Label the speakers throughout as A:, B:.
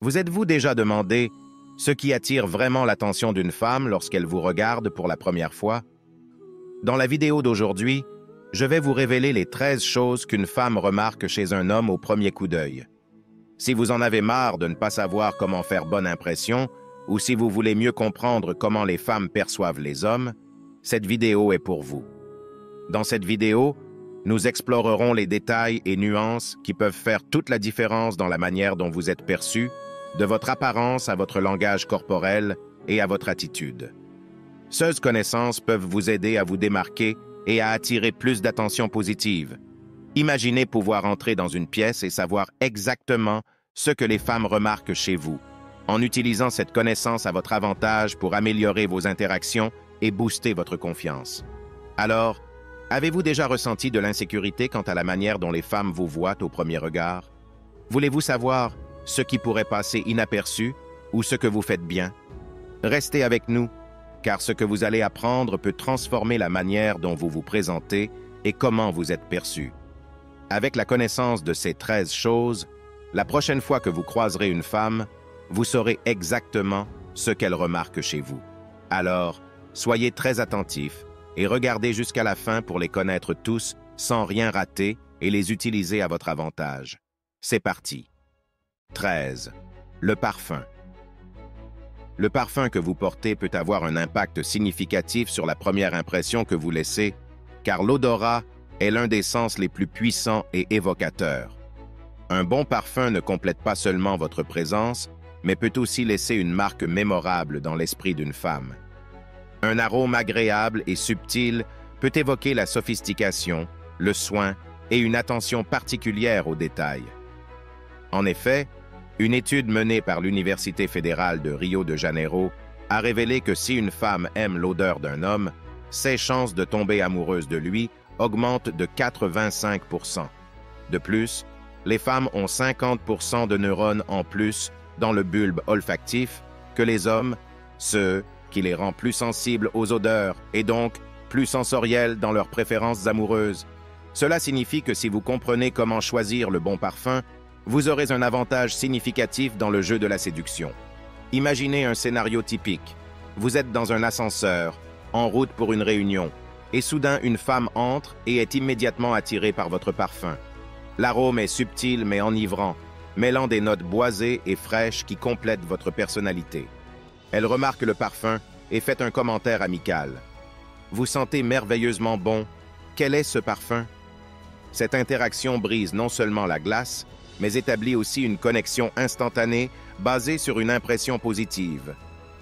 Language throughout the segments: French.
A: Vous êtes-vous déjà demandé ce qui attire vraiment l'attention d'une femme lorsqu'elle vous regarde pour la première fois? Dans la vidéo d'aujourd'hui, je vais vous révéler les 13 choses qu'une femme remarque chez un homme au premier coup d'œil. Si vous en avez marre de ne pas savoir comment faire bonne impression, ou si vous voulez mieux comprendre comment les femmes perçoivent les hommes, cette vidéo est pour vous. Dans cette vidéo, nous explorerons les détails et nuances qui peuvent faire toute la différence dans la manière dont vous êtes perçu, de votre apparence à votre langage corporel et à votre attitude. Ces connaissances peuvent vous aider à vous démarquer et à attirer plus d'attention positive. Imaginez pouvoir entrer dans une pièce et savoir exactement ce que les femmes remarquent chez vous, en utilisant cette connaissance à votre avantage pour améliorer vos interactions et booster votre confiance. Alors, avez-vous déjà ressenti de l'insécurité quant à la manière dont les femmes vous voient au premier regard? Voulez-vous savoir ce qui pourrait passer inaperçu ou ce que vous faites bien? Restez avec nous, car ce que vous allez apprendre peut transformer la manière dont vous vous présentez et comment vous êtes perçu. Avec la connaissance de ces 13 choses, la prochaine fois que vous croiserez une femme, vous saurez exactement ce qu'elle remarque chez vous. Alors, soyez très attentifs et regardez jusqu'à la fin pour les connaître tous sans rien rater et les utiliser à votre avantage. C'est parti. 13. Le parfum. Le parfum que vous portez peut avoir un impact significatif sur la première impression que vous laissez, car l'odorat est l'un des sens les plus puissants et évocateurs. Un bon parfum ne complète pas seulement votre présence, mais peut aussi laisser une marque mémorable dans l'esprit d'une femme. Un arôme agréable et subtil peut évoquer la sophistication, le soin et une attention particulière aux détails. En effet, une étude menée par l'Université fédérale de Rio de Janeiro a révélé que si une femme aime l'odeur d'un homme, ses chances de tomber amoureuse de lui augmentent de 85%. De plus, les femmes ont 50% de neurones en plus dans le bulbe olfactif que les hommes, ce qui les rend plus sensibles aux odeurs et donc plus sensoriels dans leurs préférences amoureuses. Cela signifie que si vous comprenez comment choisir le bon parfum, vous aurez un avantage significatif dans le jeu de la séduction. Imaginez un scénario typique. Vous êtes dans un ascenseur, en route pour une réunion, et soudain une femme entre et est immédiatement attirée par votre parfum. L'arôme est subtil mais enivrant, mêlant des notes boisées et fraîches qui complètent votre personnalité. Elle remarque le parfum et fait un commentaire amical. Vous sentez merveilleusement bon. Quel est ce parfum? Cette interaction brise non seulement la glace, mais établit aussi une connexion instantanée basée sur une impression positive.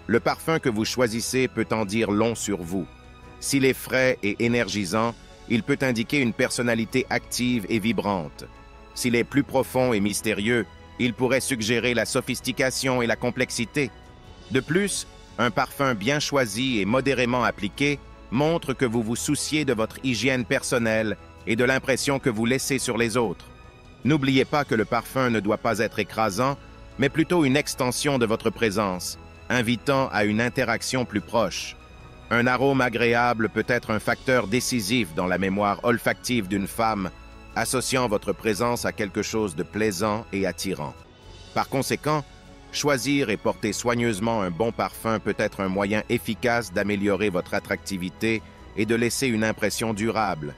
A: Le parfum que vous choisissez peut en dire long sur vous. S'il est frais et énergisant, il peut indiquer une personnalité active et vibrante. S'il est plus profond et mystérieux, il pourrait suggérer la sophistication et la complexité. De plus, un parfum bien choisi et modérément appliqué montre que vous vous souciez de votre hygiène personnelle et de l'impression que vous laissez sur les autres. N'oubliez pas que le parfum ne doit pas être écrasant, mais plutôt une extension de votre présence, invitant à une interaction plus proche. Un arôme agréable peut être un facteur décisif dans la mémoire olfactive d'une femme, associant votre présence à quelque chose de plaisant et attirant. Par conséquent, choisir et porter soigneusement un bon parfum peut être un moyen efficace d'améliorer votre attractivité et de laisser une impression durable.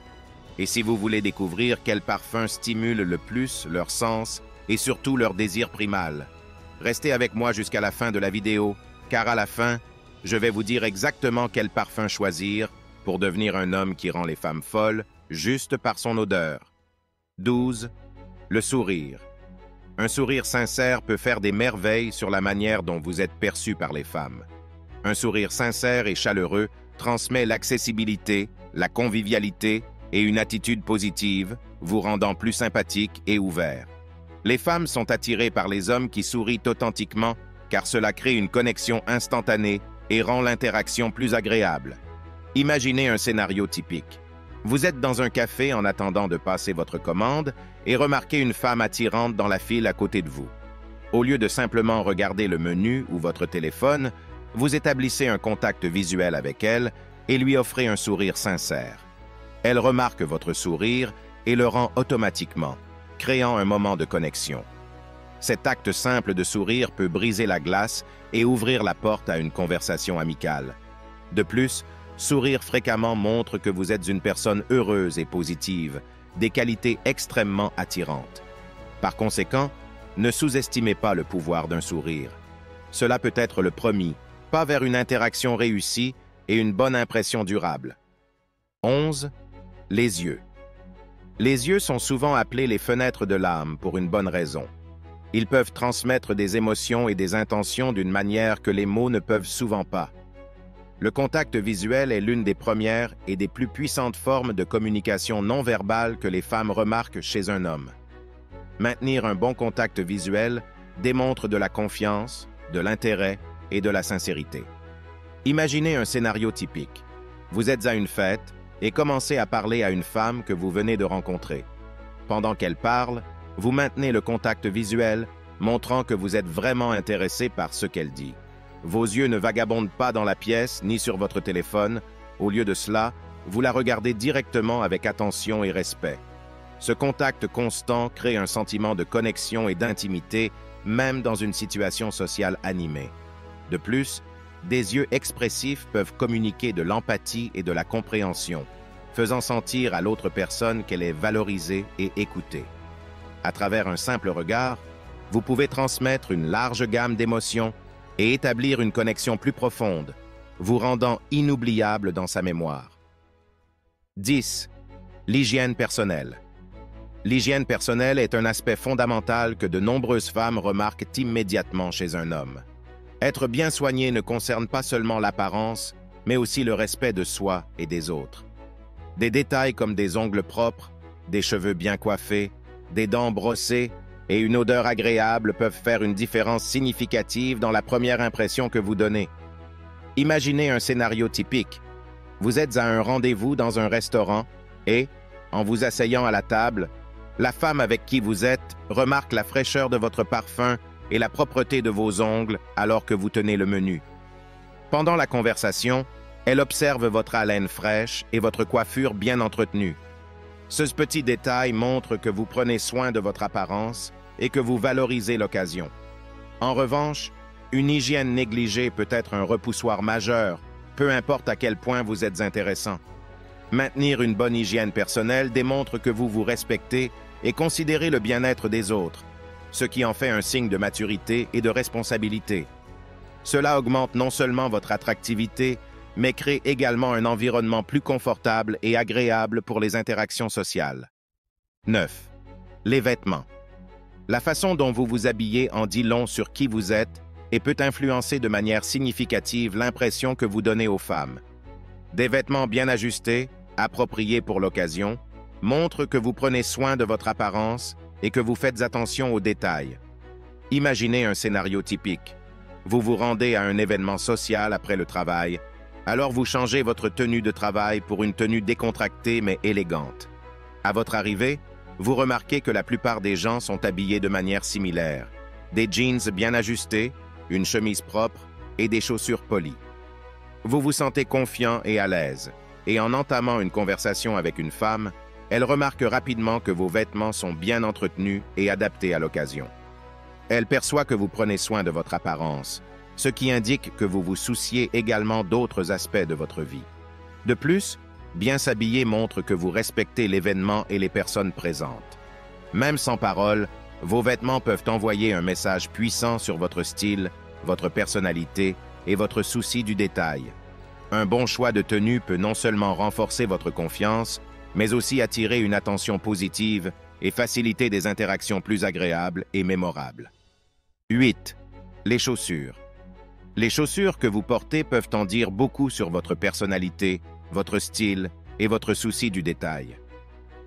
A: Et si vous voulez découvrir quel parfum stimule le plus leur sens et surtout leur désir primal, restez avec moi jusqu'à la fin de la vidéo, car à la fin, je vais vous dire exactement quel parfum choisir pour devenir un homme qui rend les femmes folles juste par son odeur. 12. Le sourire. Un sourire sincère peut faire des merveilles sur la manière dont vous êtes perçu par les femmes. Un sourire sincère et chaleureux transmet l'accessibilité, la convivialité et une attitude positive, vous rendant plus sympathique et ouvert. Les femmes sont attirées par les hommes qui sourient authentiquement, car cela crée une connexion instantanée et rend l'interaction plus agréable. Imaginez un scénario typique. Vous êtes dans un café en attendant de passer votre commande et remarquez une femme attirante dans la file à côté de vous. Au lieu de simplement regarder le menu ou votre téléphone, vous établissez un contact visuel avec elle et lui offrez un sourire sincère. Elle remarque votre sourire et le rend automatiquement, créant un moment de connexion. Cet acte simple de sourire peut briser la glace et ouvrir la porte à une conversation amicale. De plus, sourire fréquemment montre que vous êtes une personne heureuse et positive, des qualités extrêmement attirantes. Par conséquent, ne sous-estimez pas le pouvoir d'un sourire. Cela peut être le premier pas vers une interaction réussie et une bonne impression durable. 11. Les yeux. Les yeux sont souvent appelés les fenêtres de l'âme pour une bonne raison. Ils peuvent transmettre des émotions et des intentions d'une manière que les mots ne peuvent souvent pas. Le contact visuel est l'une des premières et des plus puissantes formes de communication non verbale que les femmes remarquent chez un homme. Maintenir un bon contact visuel démontre de la confiance, de l'intérêt et de la sincérité. Imaginez un scénario typique. Vous êtes à une fête et commencez à parler à une femme que vous venez de rencontrer. Pendant qu'elle parle, vous maintenez le contact visuel, montrant que vous êtes vraiment intéressé par ce qu'elle dit. Vos yeux ne vagabondent pas dans la pièce ni sur votre téléphone. Au lieu de cela, vous la regardez directement avec attention et respect. Ce contact constant crée un sentiment de connexion et d'intimité, même dans une situation sociale animée. De plus, des yeux expressifs peuvent communiquer de l'empathie et de la compréhension, faisant sentir à l'autre personne qu'elle est valorisée et écoutée. À travers un simple regard, vous pouvez transmettre une large gamme d'émotions et établir une connexion plus profonde, vous rendant inoubliable dans sa mémoire. 10. L'hygiène personnelle. L'hygiène personnelle est un aspect fondamental que de nombreuses femmes remarquent immédiatement chez un homme. Être bien soigné ne concerne pas seulement l'apparence, mais aussi le respect de soi et des autres. Des détails comme des ongles propres, des cheveux bien coiffés, des dents brossées et une odeur agréable peuvent faire une différence significative dans la première impression que vous donnez. Imaginez un scénario typique. Vous êtes à un rendez-vous dans un restaurant et, en vous asseyant à la table, la femme avec qui vous êtes remarque la fraîcheur de votre parfum et la propreté de vos ongles alors que vous tenez le menu. Pendant la conversation, elle observe votre haleine fraîche et votre coiffure bien entretenue. Ce petit détail montre que vous prenez soin de votre apparence et que vous valorisez l'occasion. En revanche, une hygiène négligée peut être un repoussoir majeur, peu importe à quel point vous êtes intéressant. Maintenir une bonne hygiène personnelle démontre que vous vous respectez et considérez le bien-être des autres, ce qui en fait un signe de maturité et de responsabilité. Cela augmente non seulement votre attractivité, mais crée également un environnement plus confortable et agréable pour les interactions sociales. 9. Les vêtements. La façon dont vous vous habillez en dit long sur qui vous êtes et peut influencer de manière significative l'impression que vous donnez aux femmes. Des vêtements bien ajustés, appropriés pour l'occasion, montrent que vous prenez soin de votre apparence et que vous faites attention aux détails. Imaginez un scénario typique. Vous vous rendez à un événement social après le travail, alors vous changez votre tenue de travail pour une tenue décontractée mais élégante. À votre arrivée, vous remarquez que la plupart des gens sont habillés de manière similaire. Des jeans bien ajustés, une chemise propre et des chaussures polies. Vous vous sentez confiant et à l'aise, et en entamant une conversation avec une femme, elle remarque rapidement que vos vêtements sont bien entretenus et adaptés à l'occasion. Elle perçoit que vous prenez soin de votre apparence, ce qui indique que vous vous souciez également d'autres aspects de votre vie. De plus, bien s'habiller montre que vous respectez l'événement et les personnes présentes. Même sans parole, vos vêtements peuvent envoyer un message puissant sur votre style, votre personnalité et votre souci du détail. Un bon choix de tenue peut non seulement renforcer votre confiance, mais aussi attirer une attention positive et faciliter des interactions plus agréables et mémorables. 8. Les chaussures. Les chaussures que vous portez peuvent en dire beaucoup sur votre personnalité, votre style et votre souci du détail.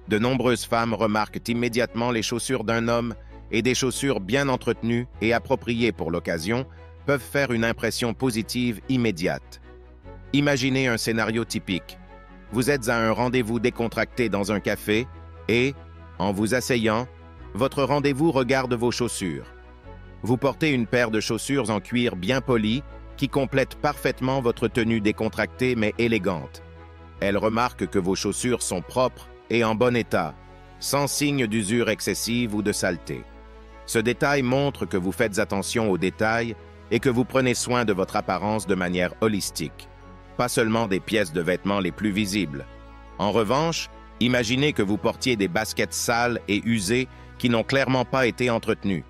A: De nombreuses femmes remarquent immédiatement les chaussures d'un homme et des chaussures bien entretenues et appropriées pour l'occasion peuvent faire une impression positive immédiate. Imaginez un scénario typique. Vous êtes à un rendez-vous décontracté dans un café et, en vous asseyant, votre rendez-vous regarde vos chaussures. Vous portez une paire de chaussures en cuir bien polies qui complètent parfaitement votre tenue décontractée mais élégante. Elle remarque que vos chaussures sont propres et en bon état, sans signe d'usure excessive ou de saleté. Ce détail montre que vous faites attention aux détails et que vous prenez soin de votre apparence de manière holistique, pas seulement des pièces de vêtements les plus visibles. En revanche, imaginez que vous portiez des baskets sales et usées qui n'ont clairement pas été entretenues.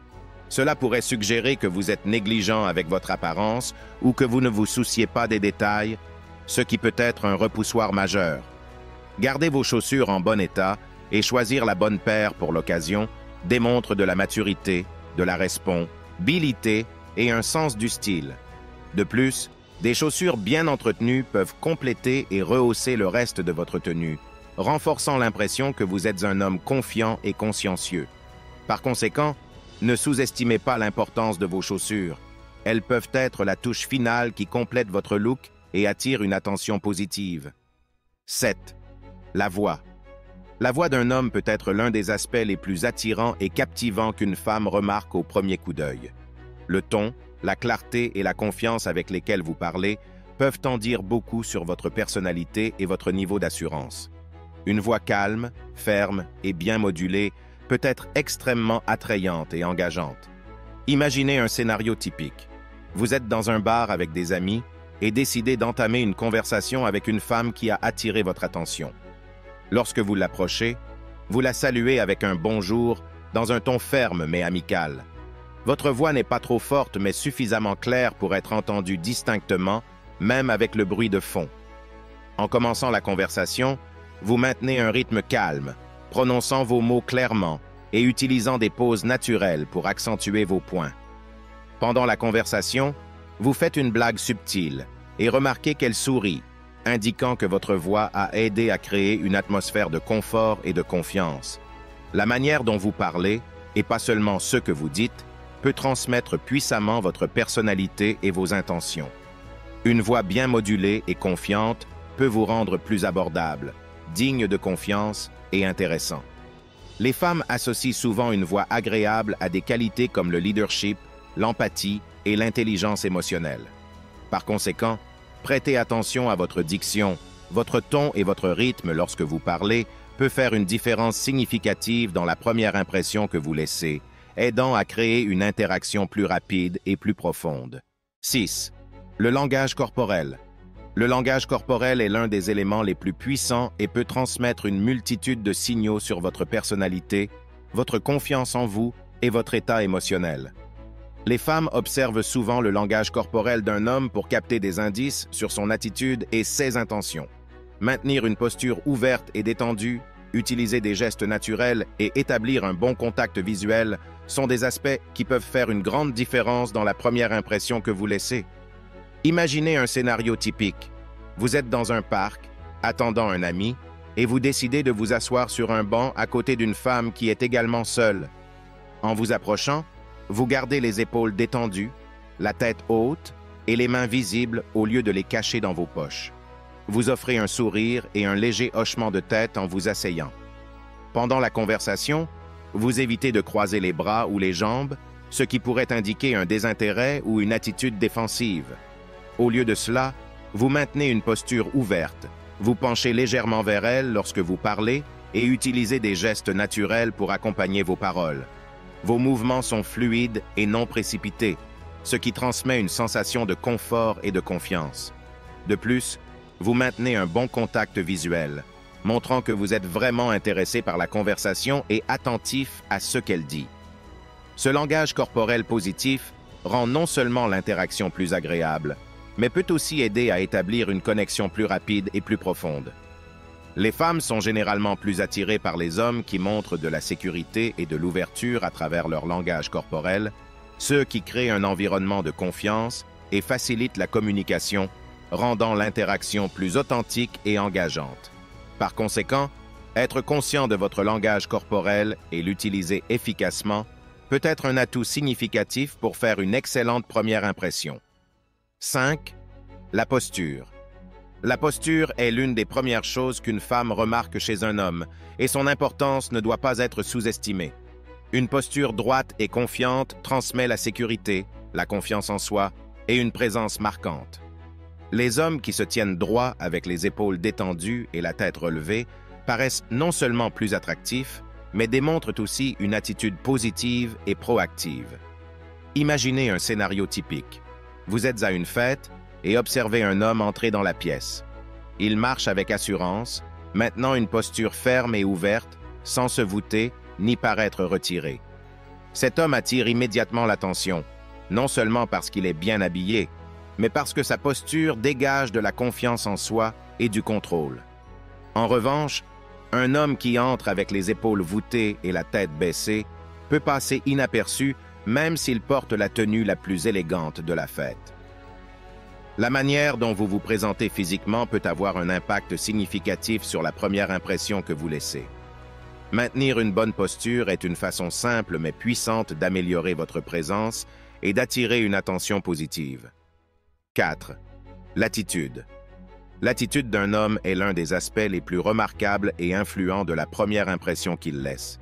A: Cela pourrait suggérer que vous êtes négligent avec votre apparence ou que vous ne vous souciez pas des détails, ce qui peut être un repoussoir majeur. Garder vos chaussures en bon état et choisir la bonne paire pour l'occasion démontre de la maturité, de la responsabilité et un sens du style. De plus, des chaussures bien entretenues peuvent compléter et rehausser le reste de votre tenue, renforçant l'impression que vous êtes un homme confiant et consciencieux. Par conséquent, ne sous-estimez pas l'importance de vos chaussures. Elles peuvent être la touche finale qui complète votre look et attire une attention positive. 7. La voix. La voix d'un homme peut être l'un des aspects les plus attirants et captivants qu'une femme remarque au premier coup d'œil. Le ton, la clarté et la confiance avec lesquelles vous parlez peuvent en dire beaucoup sur votre personnalité et votre niveau d'assurance. Une voix calme, ferme et bien modulée peut être extrêmement attrayante et engageante. Imaginez un scénario typique. Vous êtes dans un bar avec des amis et décidez d'entamer une conversation avec une femme qui a attiré votre attention. Lorsque vous l'approchez, vous la saluez avec un bonjour dans un ton ferme mais amical. Votre voix n'est pas trop forte mais suffisamment claire pour être entendue distinctement, même avec le bruit de fond. En commençant la conversation, vous maintenez un rythme calme, prononçant vos mots clairement et utilisant des pauses naturelles pour accentuer vos points. Pendant la conversation, vous faites une blague subtile et remarquez qu'elle sourit, indiquant que votre voix a aidé à créer une atmosphère de confort et de confiance. La manière dont vous parlez, et pas seulement ce que vous dites, peut transmettre puissamment votre personnalité et vos intentions. Une voix bien modulée et confiante peut vous rendre plus abordable, digne de confiance et intéressant. Les femmes associent souvent une voix agréable à des qualités comme le leadership, l'empathie et l'intelligence émotionnelle. Par conséquent, prêtez attention à votre diction, votre ton et votre rythme lorsque vous parlez peut faire une différence significative dans la première impression que vous laissez, aidant à créer une interaction plus rapide et plus profonde. 6. Le langage corporel. Le langage corporel est l'un des éléments les plus puissants et peut transmettre une multitude de signaux sur votre personnalité, votre confiance en vous et votre état émotionnel. Les femmes observent souvent le langage corporel d'un homme pour capter des indices sur son attitude et ses intentions. Maintenir une posture ouverte et détendue, utiliser des gestes naturels et établir un bon contact visuel sont des aspects qui peuvent faire une grande différence dans la première impression que vous laissez. Imaginez un scénario typique. Vous êtes dans un parc, attendant un ami, et vous décidez de vous asseoir sur un banc à côté d'une femme qui est également seule. En vous approchant, vous gardez les épaules détendues, la tête haute et les mains visibles au lieu de les cacher dans vos poches. Vous offrez un sourire et un léger hochement de tête en vous asseyant. Pendant la conversation, vous évitez de croiser les bras ou les jambes, ce qui pourrait indiquer un désintérêt ou une attitude défensive. Au lieu de cela, vous maintenez une posture ouverte, vous penchez légèrement vers elle lorsque vous parlez et utilisez des gestes naturels pour accompagner vos paroles. Vos mouvements sont fluides et non précipités, ce qui transmet une sensation de confort et de confiance. De plus, vous maintenez un bon contact visuel, montrant que vous êtes vraiment intéressé par la conversation et attentif à ce qu'elle dit. Ce langage corporel positif rend non seulement l'interaction plus agréable, mais peut aussi aider à établir une connexion plus rapide et plus profonde. Les femmes sont généralement plus attirées par les hommes qui montrent de la sécurité et de l'ouverture à travers leur langage corporel, ceux qui créent un environnement de confiance et facilitent la communication, rendant l'interaction plus authentique et engageante. Par conséquent, être conscient de votre langage corporel et l'utiliser efficacement peut être un atout significatif pour faire une excellente première impression. 5. La posture. La posture est l'une des premières choses qu'une femme remarque chez un homme, et son importance ne doit pas être sous-estimée. Une posture droite et confiante transmet la sécurité, la confiance en soi et une présence marquante. Les hommes qui se tiennent droit avec les épaules détendues et la tête relevée paraissent non seulement plus attractifs, mais démontrent aussi une attitude positive et proactive. Imaginez un scénario typique. Vous êtes à une fête et observez un homme entrer dans la pièce. Il marche avec assurance, maintenant une posture ferme et ouverte, sans se voûter ni paraître retiré. Cet homme attire immédiatement l'attention, non seulement parce qu'il est bien habillé, mais parce que sa posture dégage de la confiance en soi et du contrôle. En revanche, un homme qui entre avec les épaules voûtées et la tête baissée peut passer inaperçu même s'il porte la tenue la plus élégante de la fête. La manière dont vous vous présentez physiquement peut avoir un impact significatif sur la première impression que vous laissez. Maintenir une bonne posture est une façon simple mais puissante d'améliorer votre présence et d'attirer une attention positive. 4. L'attitude. L'attitude d'un homme est l'un des aspects les plus remarquables et influents de la première impression qu'il laisse.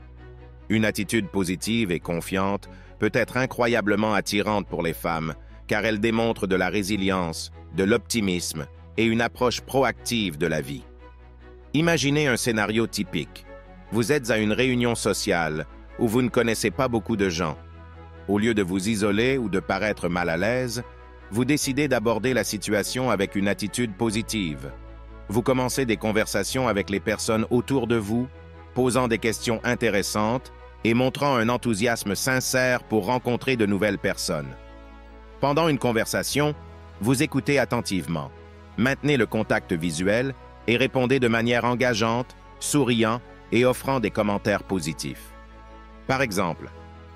A: Une attitude positive et confiante peut être incroyablement attirante pour les femmes, car elle démontre de la résilience, de l'optimisme et une approche proactive de la vie. Imaginez un scénario typique. Vous êtes à une réunion sociale où vous ne connaissez pas beaucoup de gens. Au lieu de vous isoler ou de paraître mal à l'aise, vous décidez d'aborder la situation avec une attitude positive. Vous commencez des conversations avec les personnes autour de vous, posant des questions intéressantes et montrant un enthousiasme sincère pour rencontrer de nouvelles personnes. Pendant une conversation, vous écoutez attentivement, maintenez le contact visuel et répondez de manière engageante, souriant et offrant des commentaires positifs. Par exemple,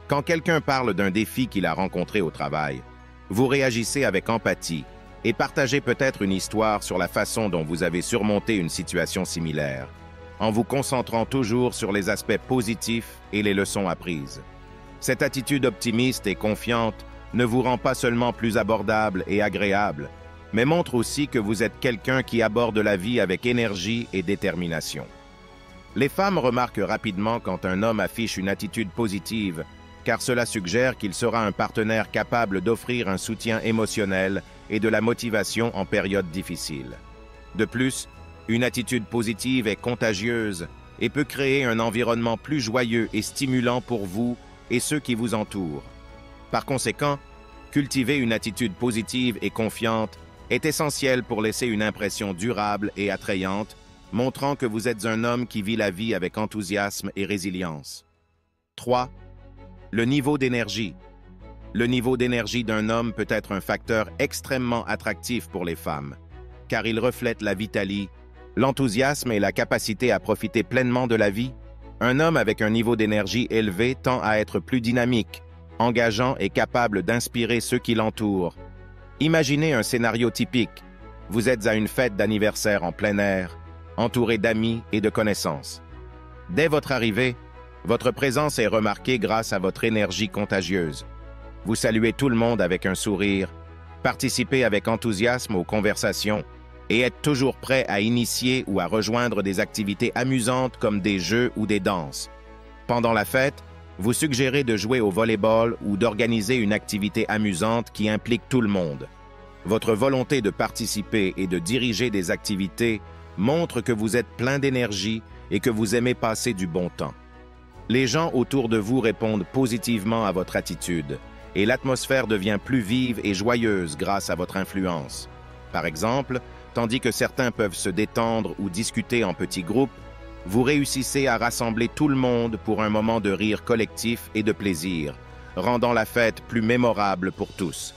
A: quand quelqu'un parle d'un défi qu'il a rencontré au travail, vous réagissez avec empathie et partagez peut-être une histoire sur la façon dont vous avez surmonté une situation similaire, en vous concentrant toujours sur les aspects positifs et les leçons apprises. Cette attitude optimiste et confiante ne vous rend pas seulement plus abordable et agréable, mais montre aussi que vous êtes quelqu'un qui aborde la vie avec énergie et détermination. Les femmes remarquent rapidement quand un homme affiche une attitude positive, car cela suggère qu'il sera un partenaire capable d'offrir un soutien émotionnel et de la motivation en période difficile. De plus, une attitude positive est contagieuse et peut créer un environnement plus joyeux et stimulant pour vous et ceux qui vous entourent. Par conséquent, cultiver une attitude positive et confiante est essentiel pour laisser une impression durable et attrayante, montrant que vous êtes un homme qui vit la vie avec enthousiasme et résilience. 3. Le niveau d'énergie. Le niveau d'énergie d'un homme peut être un facteur extrêmement attractif pour les femmes, car il reflète la vitalie, l'enthousiasme et la capacité à profiter pleinement de la vie. Un homme avec un niveau d'énergie élevé tend à être plus dynamique, engageant et capable d'inspirer ceux qui l'entourent. Imaginez un scénario typique. Vous êtes à une fête d'anniversaire en plein air, entouré d'amis et de connaissances. Dès votre arrivée, votre présence est remarquée grâce à votre énergie contagieuse. Vous saluez tout le monde avec un sourire, participez avec enthousiasme aux conversations et êtes toujours prêt à initier ou à rejoindre des activités amusantes comme des jeux ou des danses. Pendant la fête, vous suggérez de jouer au volleyball ou d'organiser une activité amusante qui implique tout le monde. Votre volonté de participer et de diriger des activités montre que vous êtes plein d'énergie et que vous aimez passer du bon temps. Les gens autour de vous répondent positivement à votre attitude et l'atmosphère devient plus vive et joyeuse grâce à votre influence. Par exemple, tandis que certains peuvent se détendre ou discuter en petits groupes, vous réussissez à rassembler tout le monde pour un moment de rire collectif et de plaisir, rendant la fête plus mémorable pour tous.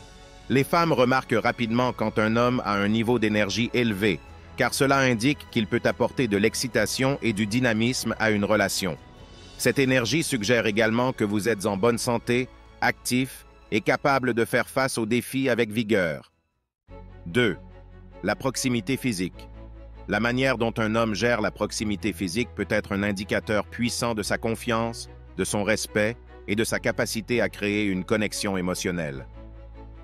A: Les femmes remarquent rapidement quand un homme a un niveau d'énergie élevé, car cela indique qu'il peut apporter de l'excitation et du dynamisme à une relation. Cette énergie suggère également que vous êtes en bonne santé, actif et capable de faire face aux défis avec vigueur. 2. La proximité physique. La manière dont un homme gère la proximité physique peut être un indicateur puissant de sa confiance, de son respect et de sa capacité à créer une connexion émotionnelle.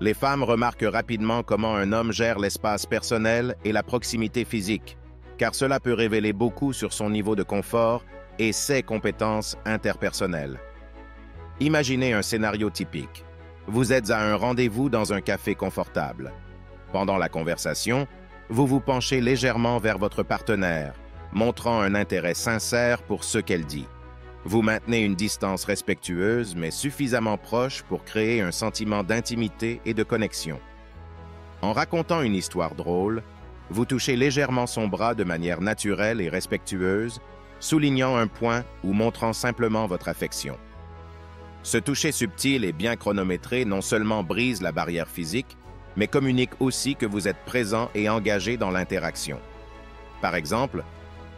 A: Les femmes remarquent rapidement comment un homme gère l'espace personnel et la proximité physique, car cela peut révéler beaucoup sur son niveau de confort et ses compétences interpersonnelles. Imaginez un scénario typique. Vous êtes à un rendez-vous dans un café confortable. Pendant la conversation, vous vous penchez légèrement vers votre partenaire, montrant un intérêt sincère pour ce qu'elle dit. Vous maintenez une distance respectueuse mais suffisamment proche pour créer un sentiment d'intimité et de connexion. En racontant une histoire drôle, vous touchez légèrement son bras de manière naturelle et respectueuse, soulignant un point ou montrant simplement votre affection. Ce toucher subtil et bien chronométré non seulement brise la barrière physique, mais communique aussi que vous êtes présent et engagé dans l'interaction. Par exemple,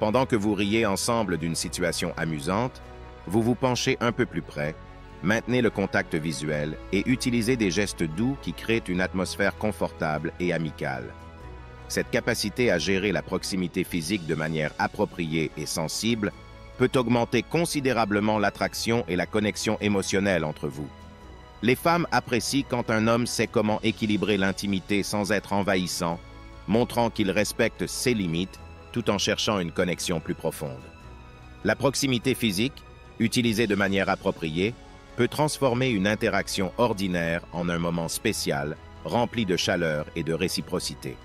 A: pendant que vous riez ensemble d'une situation amusante, vous vous penchez un peu plus près, maintenez le contact visuel et utilisez des gestes doux qui créent une atmosphère confortable et amicale. Cette capacité à gérer la proximité physique de manière appropriée et sensible peut augmenter considérablement l'attraction et la connexion émotionnelle entre vous. Les femmes apprécient quand un homme sait comment équilibrer l'intimité sans être envahissant, montrant qu'il respecte ses limites tout en cherchant une connexion plus profonde. La proximité physique, utilisée de manière appropriée, peut transformer une interaction ordinaire en un moment spécial, rempli de chaleur et de réciprocité.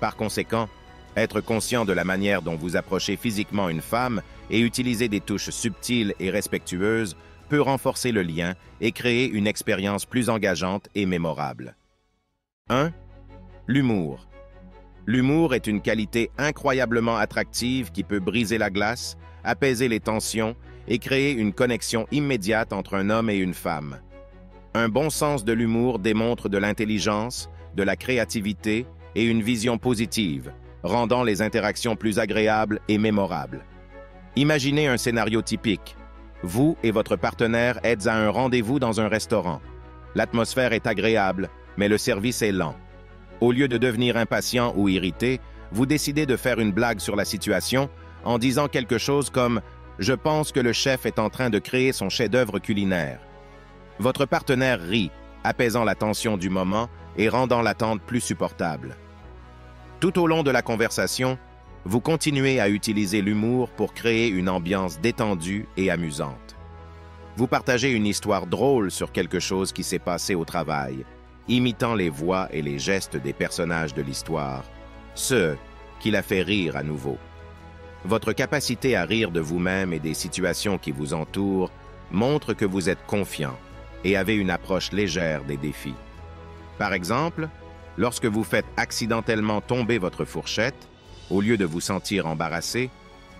A: Par conséquent, être conscient de la manière dont vous approchez physiquement une femme et utiliser des touches subtiles et respectueuses peut renforcer le lien et créer une expérience plus engageante et mémorable. 1. L'humour. L'humour est une qualité incroyablement attractive qui peut briser la glace, apaiser les tensions et créer une connexion immédiate entre un homme et une femme. Un bon sens de l'humour démontre de l'intelligence, de la créativité et une vision positive, rendant les interactions plus agréables et mémorables. Imaginez un scénario typique. Vous et votre partenaire êtes à un rendez-vous dans un restaurant. L'atmosphère est agréable, mais le service est lent. Au lieu de devenir impatient ou irrité, vous décidez de faire une blague sur la situation en disant quelque chose comme « Je pense que le chef est en train de créer son chef-d'œuvre culinaire ». Votre partenaire rit, apaisant la tension du moment et rendant l'attente plus supportable. Tout au long de la conversation, vous continuez à utiliser l'humour pour créer une ambiance détendue et amusante. Vous partagez une histoire drôle sur quelque chose qui s'est passé au travail, imitant les voix et les gestes des personnages de l'histoire, ce qui la fait rire à nouveau. Votre capacité à rire de vous-même et des situations qui vous entourent montre que vous êtes confiant et avez une approche légère des défis. Par exemple, lorsque vous faites accidentellement tomber votre fourchette, au lieu de vous sentir embarrassé,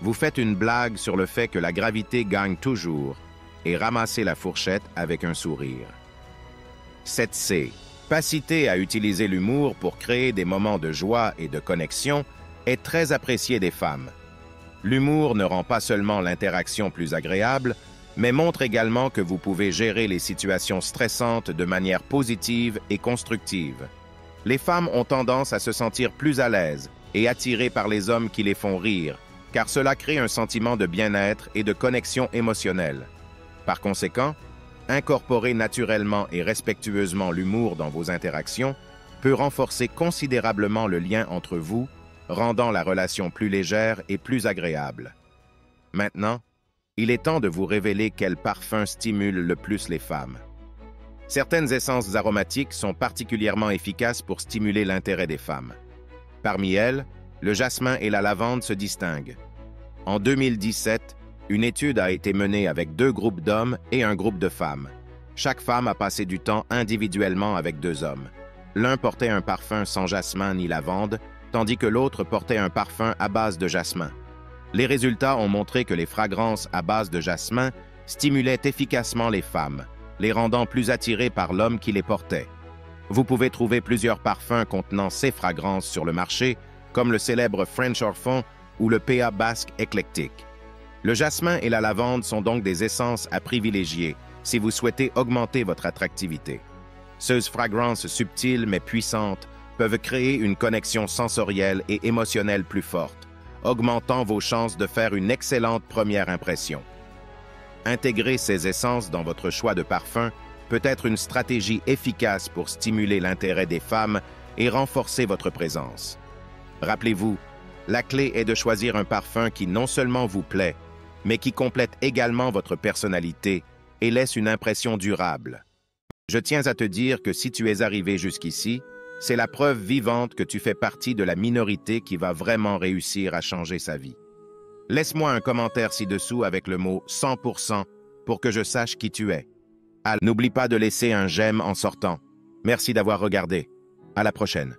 A: vous faites une blague sur le fait que la gravité gagne toujours et ramassez la fourchette avec un sourire. 7C. Capacité à utiliser l'humour pour créer des moments de joie et de connexion est très appréciée des femmes. L'humour ne rend pas seulement l'interaction plus agréable, mais montre également que vous pouvez gérer les situations stressantes de manière positive et constructive. Les femmes ont tendance à se sentir plus à l'aise et attirées par les hommes qui les font rire, car cela crée un sentiment de bien-être et de connexion émotionnelle. Par conséquent, incorporer naturellement et respectueusement l'humour dans vos interactions peut renforcer considérablement le lien entre vous, rendant la relation plus légère et plus agréable. Maintenant, il est temps de vous révéler quel parfum stimule le plus les femmes. Certaines essences aromatiques sont particulièrement efficaces pour stimuler l'intérêt des femmes. Parmi elles, le jasmin et la lavande se distinguent. En 2017, une étude a été menée avec 2 groupes d'hommes et un groupe de femmes. Chaque femme a passé du temps individuellement avec 2 hommes. L'un portait un parfum sans jasmin ni lavande, tandis que l'autre portait un parfum à base de jasmin. Les résultats ont montré que les fragrances à base de jasmin stimulaient efficacement les femmes, les rendant plus attirées par l'homme qui les portait. Vous pouvez trouver plusieurs parfums contenant ces fragrances sur le marché, comme le célèbre French Orphan ou le PA Basque éclectique. Le jasmin et la lavande sont donc des essences à privilégier si vous souhaitez augmenter votre attractivité. Ces fragrances subtiles mais puissantes peuvent créer une connexion sensorielle et émotionnelle plus forte, augmentant vos chances de faire une excellente première impression. Intégrer ces essences dans votre choix de parfum peut être une stratégie efficace pour stimuler l'intérêt des femmes et renforcer votre présence. Rappelez-vous, la clé est de choisir un parfum qui non seulement vous plaît, mais qui complète également votre personnalité et laisse une impression durable. Je tiens à te dire que si tu es arrivé jusqu'ici, c'est la preuve vivante que tu fais partie de la minorité qui va vraiment réussir à changer sa vie. Laisse-moi un commentaire ci-dessous avec le mot 100% pour que je sache qui tu es. N'oublie pas de laisser un j'aime en sortant. Merci d'avoir regardé. À la prochaine.